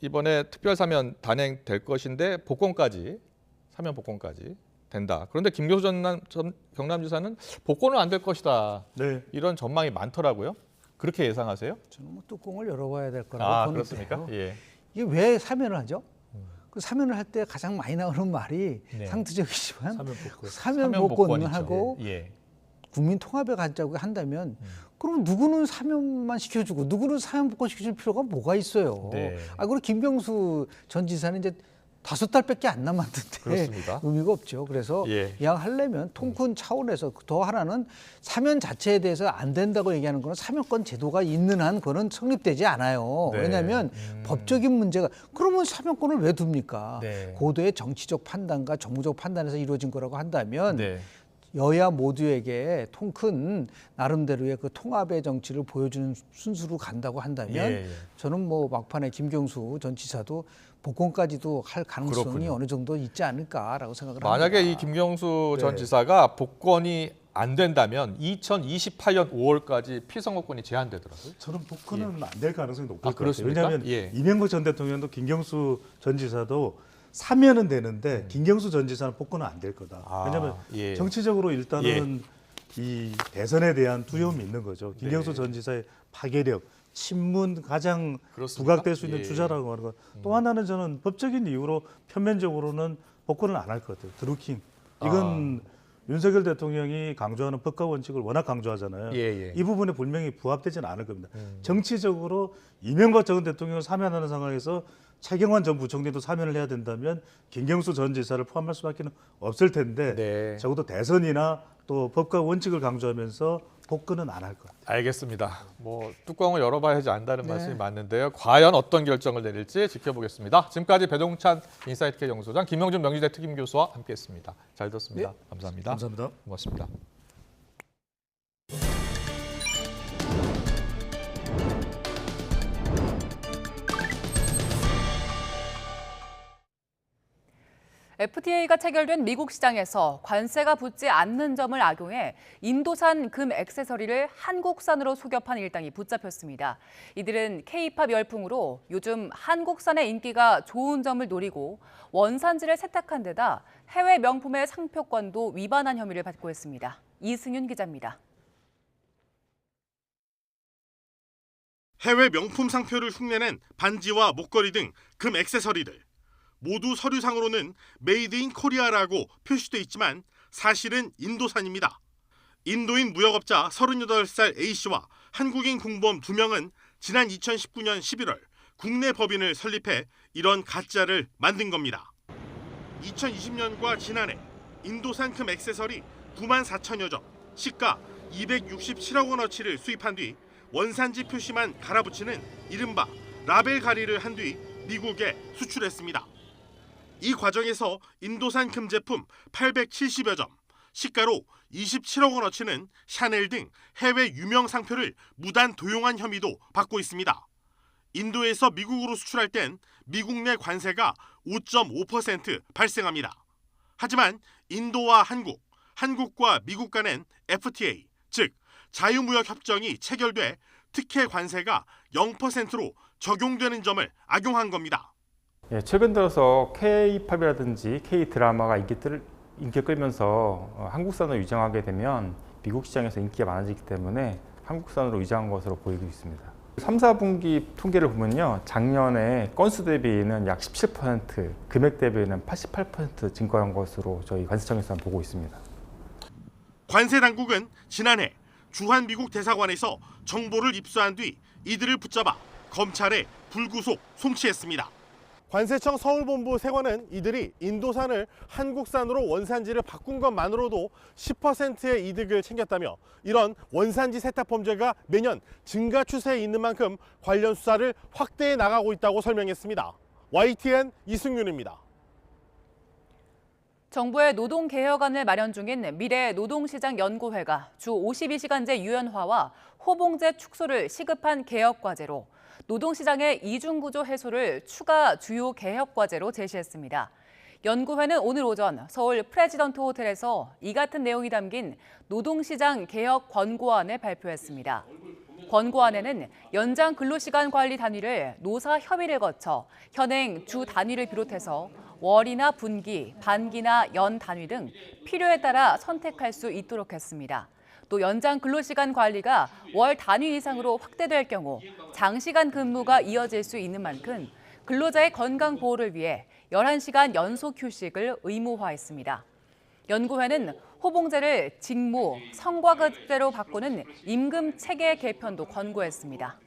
이번에 특별사면 단행될 것인데 사면 복권까지 된다. 그런데 김경수 전 경남지사는 복권은 안 될 것이다. 네. 이런 전망이 많더라고요. 그렇게 예상하세요? 저는 뭐 뚜껑을 열어봐야 될 거라고 보는데요. 그렇습니까? 예. 이게 왜 사면을 하죠? 그 사면을 할 때 가장 많이 나오는 말이 네. 상투적이지만 사면 복권. 사면 복권이죠. 복권하고 예. 국민 통합에 가자고 한다면 그럼 누구는 사면만 시켜주고 누구는 사면 복권 시켜줄 필요가 뭐가 있어요? 네. 그리고 김경수 전 지사는 이제 5달밖에 안 남았는데 그렇습니다. 의미가 없죠. 그래서 예. 이왕 하려면 통 큰 차원에서 더 하나는 사면 자체에 대해서 안 된다고 얘기하는 거는 사면권 제도가 있는 한 그거는 성립되지 않아요. 네. 왜냐하면 법적인 문제가 그러면 사면권을 왜 둡니까? 네. 고도의 정치적 판단과 정무적 판단에서 이루어진 거라고 한다면 네. 여야 모두에게 통 큰 나름대로의 그 통합의 정치를 보여주는 순수로 간다고 한다면 예, 예. 저는 뭐 막판에 김경수 전 지사도 복권까지도 할 가능성이 그렇군요. 어느 정도 있지 않을까라고 생각을 합니다. 만약에 이 김경수 전 네. 지사가 복권이 안 된다면 2028년 5월까지 피선거권이 제한되더라고요. 저는 복권은 안 될 가능성이 높을 것 같아요. 그렇습니까? 왜냐하면 예. 이명박 전 대통령도 김경수 전 지사도 사면은 되는데 김경수 전 지사는 복권은 안 될 거다. 왜냐하면 예. 정치적으로 일단은 이 대선에 대한 두려움이 있는 거죠. 김경수 전 지사의 파괴력, 친문 가장 그렇습니까? 부각될 수 있는 예. 주자라고 하는 것. 또 하나는 저는 법적인 이유로 표면적으로는 복권을 안 할 것 같아요. 드루킹. 이건 윤석열 대통령이 강조하는 법과 원칙을 워낙 강조하잖아요. 예. 이 부분에 분명히 부합되지는 않을 겁니다. 정치적으로 이명박 전 대통령을 사면하는 상황에서 최경환 전 부총리도 사면을 해야 된다면 김경수 전 지사를 포함할 수밖에 없을 텐데 네. 적어도 대선이나 또 법과 원칙을 강조하면서 복근은 안 할 것 같아요. 알겠습니다. 뭐 뚜껑을 열어봐야지 안다는 네. 말씀이 맞는데요. 과연 어떤 결정을 내릴지 지켜보겠습니다. 지금까지 배동찬 인사이트K 연구소장, 김영준 명지대 특임교수와 함께했습니다. 잘 들었습니다. 감사합니다. 감사합니다. 고맙습니다. FTA가 체결된 미국 시장에서 관세가 붙지 않는 점을 악용해 인도산 금 액세서리를 한국산으로 속여 판 일당이 붙잡혔습니다. 이들은 K-팝 열풍으로 요즘 한국산의 인기가 좋은 점을 노리고 원산지를 세탁한 데다 해외 명품의 상표권도 위반한 혐의를 받고 있습니다. 이승윤 기자입니다. 해외 명품 상표를 흉내낸 반지와 목걸이 등 금 액세서리들. 모두 서류상으로는 메이드 인 코리아라고 표시돼 있지만 사실은 인도산입니다. 인도인 무역업자 38살 A씨와 한국인 공범 2명은 지난 2019년 11월 국내 법인을 설립해 이런 가짜를 만든 겁니다. 2020년과 지난해 인도산 금 액세서리 9만 4천여 점, 시가 267억 원어치를 수입한 뒤 원산지 표시만 갈아붙이는 이른바 라벨 가리를 한 뒤 미국에 수출했습니다. 이 과정에서 인도산 금 제품 870여 점, 시가로 27억 원어치는 샤넬 등 해외 유명 상표를 무단 도용한 혐의도 받고 있습니다. 인도에서 미국으로 수출할 땐 미국 내 관세가 5.5% 발생합니다. 하지만 인도와 한국, 한국과 미국 간엔 FTA, 즉 자유무역협정이 체결돼 특혜 관세가 0%로 적용되는 점을 악용한 겁니다. 예, 최근 들어서 K-팝이라든지 K-드라마가 인기를 끌면서 한국산으로 위장하게 되면 미국 시장에서 인기가 많아지기 때문에 한국산으로 위장한 것으로 보이고 있습니다. 3, 4분기 통계를 보면요, 작년에 건수 대비는 약 17%, 금액 대비는 88% 증가한 것으로 저희 관세청에서 보고 있습니다. 관세 당국은 지난해 주한 미국 대사관에서 정보를 입수한 뒤 이들을 붙잡아 검찰에 불구속 송치했습니다. 관세청 서울본부 세관은 이들이 인도산을 한국산으로 원산지를 바꾼 것만으로도 10%의 이득을 챙겼다며 이런 원산지 세탁 범죄가 매년 증가 추세에 있는 만큼 관련 수사를 확대해 나가고 있다고 설명했습니다. YTN 이승윤입니다. 정부의 노동개혁안을 마련 중인 미래노동시장연구회가 주 52시간제 유연화와 호봉제 축소를 시급한 개혁과제로 노동시장의 이중구조 해소를 추가 주요 개혁과제로 제시했습니다. 연구회는 오늘 오전 서울 프레지던트 호텔에서 이 같은 내용이 담긴 노동시장 개혁 권고안을 발표했습니다. 권고안에는 연장 근로시간 관리 단위를 노사 협의를 거쳐 현행 주 단위를 비롯해서 월이나 분기, 반기나 연 단위 등 필요에 따라 선택할 수 있도록 했습니다. 또 연장 근로시간 관리가 월 단위 이상으로 확대될 경우 장시간 근무가 이어질 수 있는 만큼 근로자의 건강 보호를 위해 11시간 연속 휴식을 의무화했습니다. 연구회는 호봉제를 직무, 성과급제로 바꾸는 임금 체계 개편도 권고했습니다.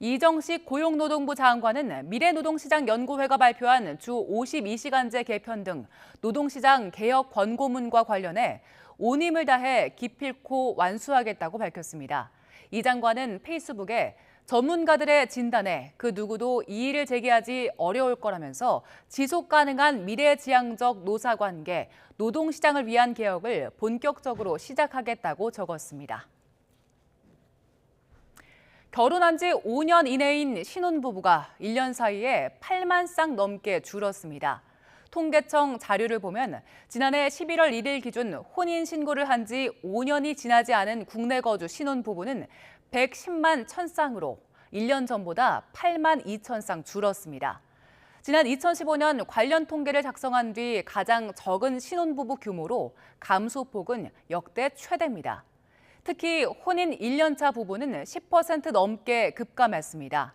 이정식 고용노동부 장관은 미래노동시장연구회가 발표한 주 52시간제 개편 등 노동시장 개혁 권고문과 관련해 온 힘을 다해 기필코 완수하겠다고 밝혔습니다. 이 장관은 페이스북에 전문가들의 진단에 그 누구도 이의를 제기하지 어려울 거라면서 지속 가능한 미래지향적 노사관계, 노동시장을 위한 개혁을 본격적으로 시작하겠다고 적었습니다. 결혼한 지 5년 이내인 신혼부부가 1년 사이에 8만 쌍 넘게 줄었습니다. 통계청 자료를 보면 지난해 11월 1일 기준 혼인신고를 한 지 5년이 지나지 않은 국내 거주 신혼부부는 110만 1,000쌍으로 1년 전보다 8만 2천 쌍 줄었습니다. 지난 2015년 관련 통계를 작성한 뒤 가장 적은 신혼부부 규모로 감소폭은 역대 최대입니다. 특히 혼인 1년차 부부는 10% 넘게 급감했습니다.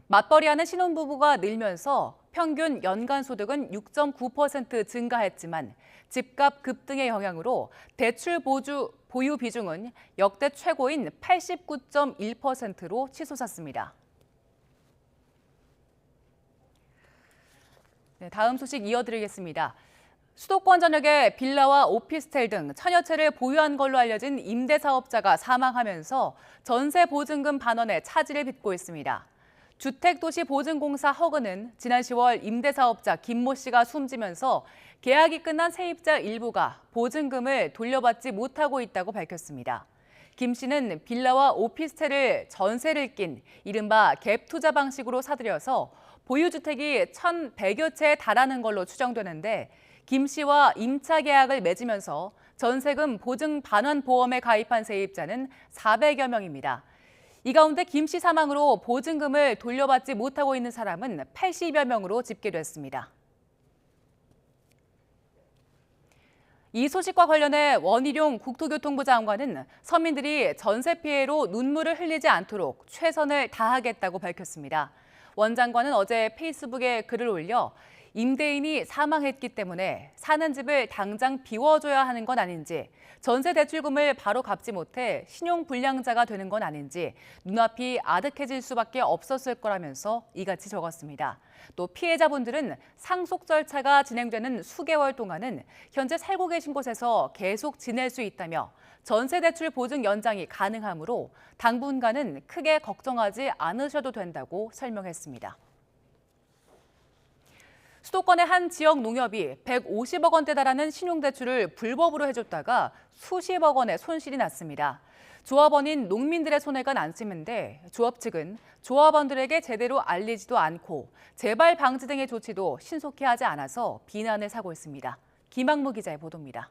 맞벌이하는 신혼부부가 늘면서 평균 연간 소득은 6.9% 증가했지만 집값 급등의 영향으로 대출 보유 비중은 역대 최고인 89.1%로 치솟았습니다. 네, 다음 소식 이어드리겠습니다. 수도권 전역에 빌라와 오피스텔 등 천여 채를 보유한 걸로 알려진 임대사업자가 사망하면서 전세 보증금 반환에 차질을 빚고 있습니다. 주택도시보증공사 허그는 지난 10월 임대사업자 김모 씨가 숨지면서 계약이 끝난 세입자 일부가 보증금을 돌려받지 못하고 있다고 밝혔습니다. 김 씨는 빌라와 오피스텔을 전세를 낀 이른바 갭 투자 방식으로 사들여서 보유주택이 1,100여 채에 달하는 걸로 추정되는데 김 씨와 임차 계약을 맺으면서 전세금 보증 반환 보험에 가입한 세입자는 400여 명입니다. 이 가운데 김 씨 사망으로 보증금을 돌려받지 못하고 있는 사람은 80여 명으로 집계됐습니다. 이 소식과 관련해 원희룡 국토교통부 장관은 서민들이 전세 피해로 눈물을 흘리지 않도록 최선을 다하겠다고 밝혔습니다. 원 장관은 어제 페이스북에 글을 올려 임대인이 사망했기 때문에 사는 집을 당장 비워줘야 하는 건 아닌지, 전세 대출금을 바로 갚지 못해 신용불량자가 되는 건 아닌지 눈앞이 아득해질 수밖에 없었을 거라면서 이같이 적었습니다. 또 피해자분들은 상속 절차가 진행되는 수개월 동안은 현재 살고 계신 곳에서 계속 지낼 수 있다며 전세 대출 보증 연장이 가능하므로 당분간은 크게 걱정하지 않으셔도 된다고 설명했습니다. 수도권의 한 지역 농협이 150억 원대 달하는 신용대출을 불법으로 해줬다가 수십억 원의 손실이 났습니다. 조합원인 농민들의 손해가 난심인데 조합 측은 조합원들에게 제대로 알리지도 않고 재발 방지 등의 조치도 신속히 하지 않아서 비난을 사고 있습니다. 김학무 기자의 보도입니다.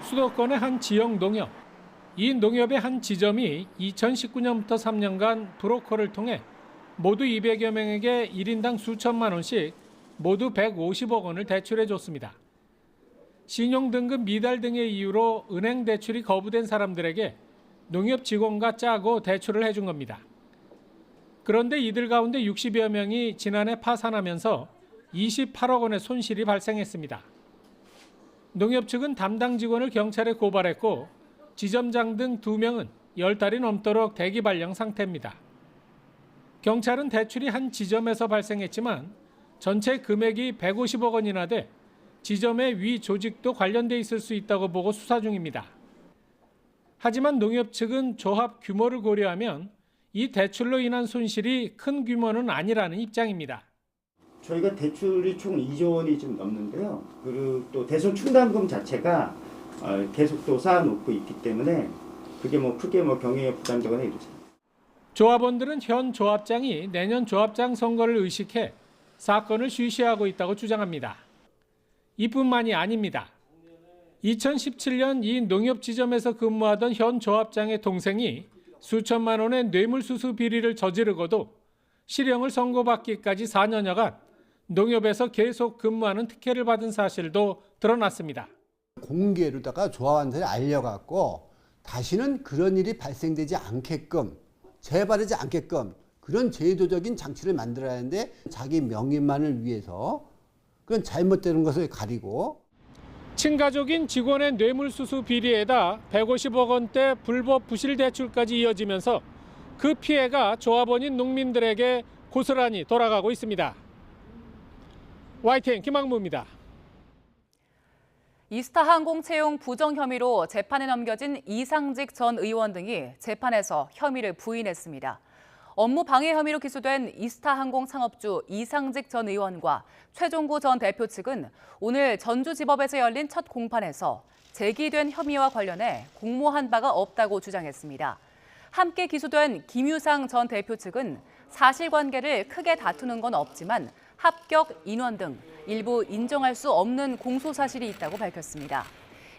수도권의 한 지역 농협. 이 농협의 한 지점이 2019년부터 3년간 브로커를 통해 모두 200여 명에게 1인당 수천만 원씩 모두 150억 원을 대출해 줬습니다. 신용등급 미달 등의 이유로 은행 대출이 거부된 사람들에게 농협 직원과 짜고 대출을 해준 겁니다. 그런데 이들 가운데 60여 명이 지난해 파산하면서 28억 원의 손실이 발생했습니다. 농협 측은 담당 직원을 경찰에 고발했고 지점장 등 2명은 10달이 넘도록 대기 발령 상태입니다. 경찰은 대출이 한 지점에서 발생했지만 전체 금액이 150억 원이나 돼 지점의 위 조직도 관련돼 있을 수 있다고 보고 수사 중입니다. 하지만 농협 측은 조합 규모를 고려하면 이 대출로 인한 손실이 큰 규모는 아니라는 입장입니다. 저희가 대출이 총 2조 원이 좀 넘는데요. 그리고 또 대손 충당금 자체가 계속 또 쌓아놓고 있기 때문에 그게 크게 경영에 부담되거나 이러지 않습니다. 조합원들은 현 조합장이 내년 조합장 선거를 의식해 사건을 쉬쉬하고 있다고 주장합니다. 이뿐만이 아닙니다. 2017년 이 농협 지점에서 근무하던 현 조합장의 동생이 수천만 원의 뇌물수수 비리를 저지르고도 실형을 선고받기까지 4년여간 농협에서 계속 근무하는 특혜를 받은 사실도 드러났습니다. 공개로다가 조합원들이 알려갖고 다시는 그런 일이 발생되지 않게끔, 재발하지 않게끔 그런 제도적인 장치를 만들어야 하는데 자기 명예만을 위해서 그런 잘못되는 것을 가리고 친가족인 직원의 뇌물수수 비리에다 150억 원대 불법 부실 대출까지 이어지면서 그 피해가 조합원인 농민들에게 고스란히 돌아가고 있습니다. YTN 김학무입니다. 이스타항공 채용 부정 혐의로 재판에 넘겨진 이상직 전 의원 등이 재판에서 혐의를 부인했습니다. 업무 방해 혐의로 기소된 이스타항공 창업주 이상직 전 의원과 최종구 전 대표 측은 오늘 전주지법에서 열린 첫 공판에서 제기된 혐의와 관련해 공모한 바가 없다고 주장했습니다. 함께 기소된 김유상 전 대표 측은 사실관계를 크게 다투는 건 없지만 합격, 인원 등 일부 인정할 수 없는 공소사실이 있다고 밝혔습니다.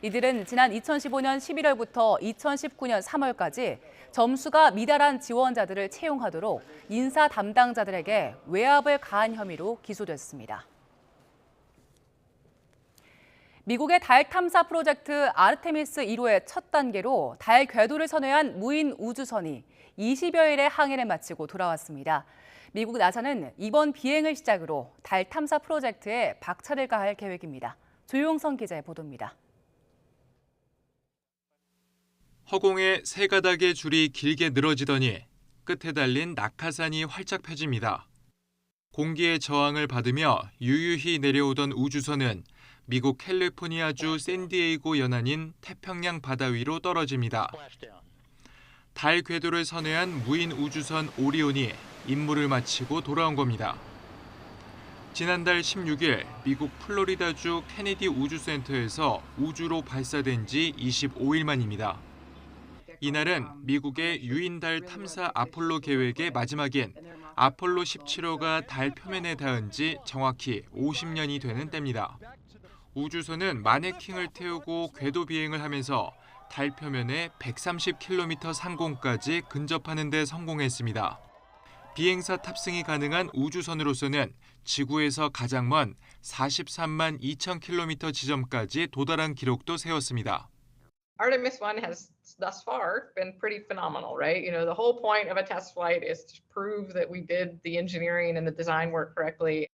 이들은 지난 2015년 11월부터 2019년 3월까지 점수가 미달한 지원자들을 채용하도록 인사 담당자들에게 외압을 가한 혐의로 기소됐습니다. 미국의 달 탐사 프로젝트 아르테미스 1호의 첫 단계로 달 궤도를 선회한 무인 우주선이 20여일의 항해를 마치고 돌아왔습니다. 미국 나사는 이번 비행을 시작으로 달 탐사 프로젝트에 박차를 가할 계획입니다. 조용성 기자의 보도입니다. 허공에 세 가닥의 줄이 길게 늘어지더니 끝에 달린 낙하산이 활짝 펴집니다. 공기의 저항을 받으며 유유히 내려오던 우주선은 미국 캘리포니아주 샌디에이고 연안인 태평양 바다 위로 떨어집니다. 달 궤도를 선회한 무인 우주선 오리온이 임무를 마치고 돌아온 겁니다. 지난달 16일 미국 플로리다주 케네디 우주센터에서 우주로 발사된 지 25일 만입니다. 이날은 미국의 유인달 탐사 아폴로 계획의 마지막인 아폴로 17호가 달 표면에 닿은 지 정확히 50년이 되는 때입니다. 우주선은 마네킹을 태우고 궤도 비행을 하면서 달 표면에 130km 상공까지 근접하는 데 성공했습니다. 비행사 탑승이 가능한 우주선으로서는 지구에서 가장 먼 43만 2,000km 지점까지 도달한 기록도 세웠습니다. Artemis 1 has thus far been pretty phenomenal, right? You know, the whole point of a test flight is to prove that we did the engineering and the design work correctly.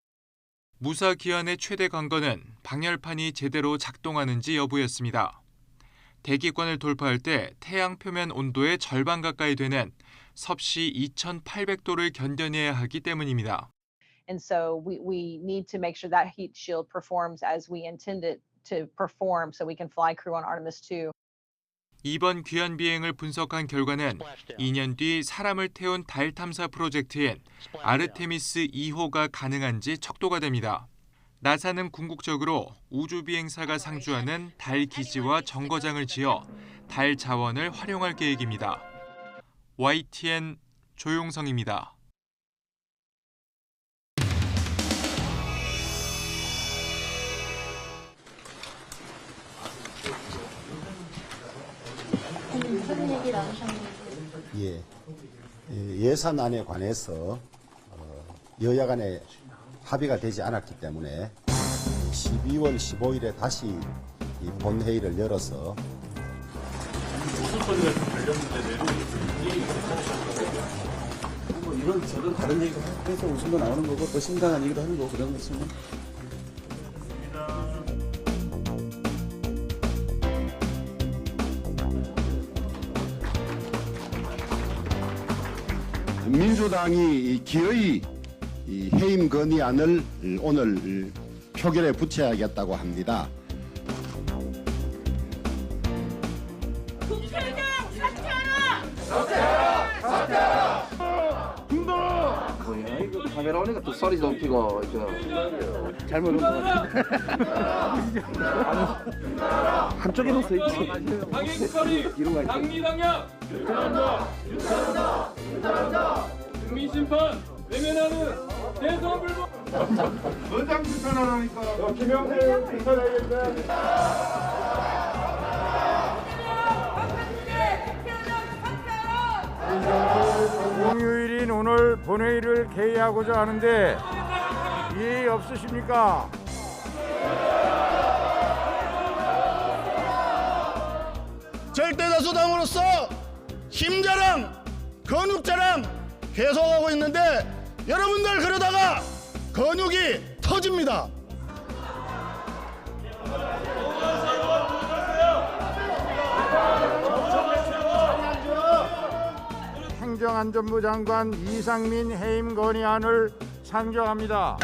무사 귀환의 최대 관건은 방열판이 제대로 작동하는지 여부였습니다. 대기권을 돌파할 때 태양 표면 온도의 절반 가까이 되는 섭씨 2,800도를 견뎌내야 하기 때문입니다. And so we need to make sure that heat shield performs as we intend it to perform so we can fly crew on Artemis 2. 이번 귀환 비행을 분석한 결과는 2년 뒤 사람을 태운 달 탐사 프로젝트인 아르테미스 2호가 가능한지 척도가 됩니다. 나사는 궁극적으로 우주 비행사가 상주하는 달 기지와 정거장을 지어 달 자원을 활용할 계획입니다. YTN 조용성입니다. 무슨 얘기 나누셨는지. 예산안에 관해서 여야 간에 합의가 되지 않았기 때문에 12월 15일에 다시 이 본회의를 열어서 뭐 이런 저런 다른 얘기도 해서 웃음도 나오는 거고 또 심각한 얘기도 하는 거고 그런 것은 민주당이 기어이 이 해임 건의안을 오늘 표결에 붙여야겠다고 합니다. 국회의장 사퇴하라! 뭐야 이거 카메라 오니까 또 소리 높이고 잘못 온것 같은데 한쪽에만 서 있지 뒤로 가 있지 당리당략 국민심판 외면하는 대선불복 원장 비판하라니까 김영태 비판해야겠다. 공휴일인 오늘 본회의를 개의하고자 하는데 이의 없으십니까? 절대다수당으로서 힘자랑 근육자랑 계속하고 있는데 여러분들 그러다가 근육이 터집니다. 행정안전부 장관 이상민 해임 건의안을 상정합니다.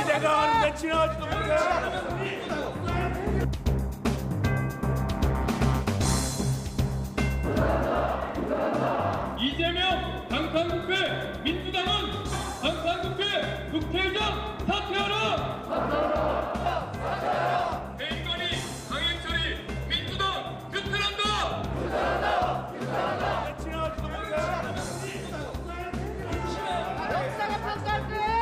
내가 하는데 지나가지도 못해. 이재명 방탄국회 민주당은 방탄국회 국회의장 사퇴하라! 해임 건의 강행 처리 민주당 규탄한다! 지나가지도 못해. 역사가 평가할 거예요.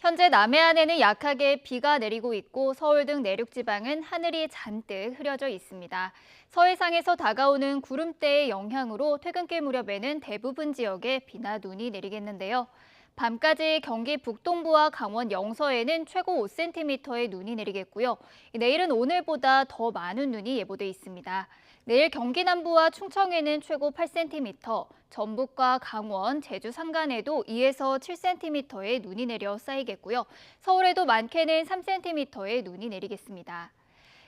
현재 남해안에는 약하게 비가 내리고 있고 서울 등 내륙 지방은 하늘이 잔뜩 흐려져 있습니다. 서해상에서 다가오는 구름대의 영향으로 퇴근길 무렵에는 대부분 지역에 비나 눈이 내리겠는데요. 밤까지 경기 북동부와 강원 영서에는 최고 5cm의 눈이 내리겠고요. 내일은 오늘보다 더 많은 눈이 예보돼 있습니다. 내일 경기 남부와 충청에는 최고 8cm, 전북과 강원, 제주 산간에도 2에서 7cm의 눈이 내려 쌓이겠고요. 서울에도 많게는 3cm의 눈이 내리겠습니다.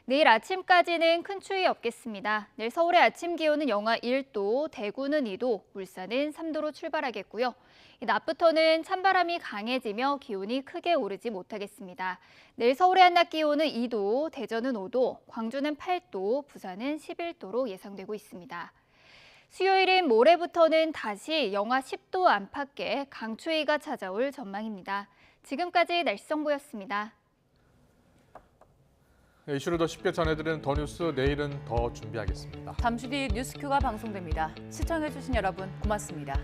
내일 아침까지는 큰 추위 없겠습니다. 내일 서울의 아침 기온은 영하 1도, 대구는 2도, 울산은 3도로 출발하겠고요. 낮부터는 찬바람이 강해지며 기온이 크게 오르지 못하겠습니다. 내일 서울의 한낮 기온은 2도, 대전은 5도, 광주는 8도, 부산은 11도로 예상되고 있습니다. 수요일인 모레부터는 다시 영하 10도 안팎의 강추위가 찾아올 전망입니다. 지금까지 날씨 정보였습니다. 이슈를 더 쉽게 전해드리는 더 뉴스 내일은 더 준비하겠습니다. 잠시 뒤 뉴스큐가 방송됩니다. 시청해주신 여러분 고맙습니다.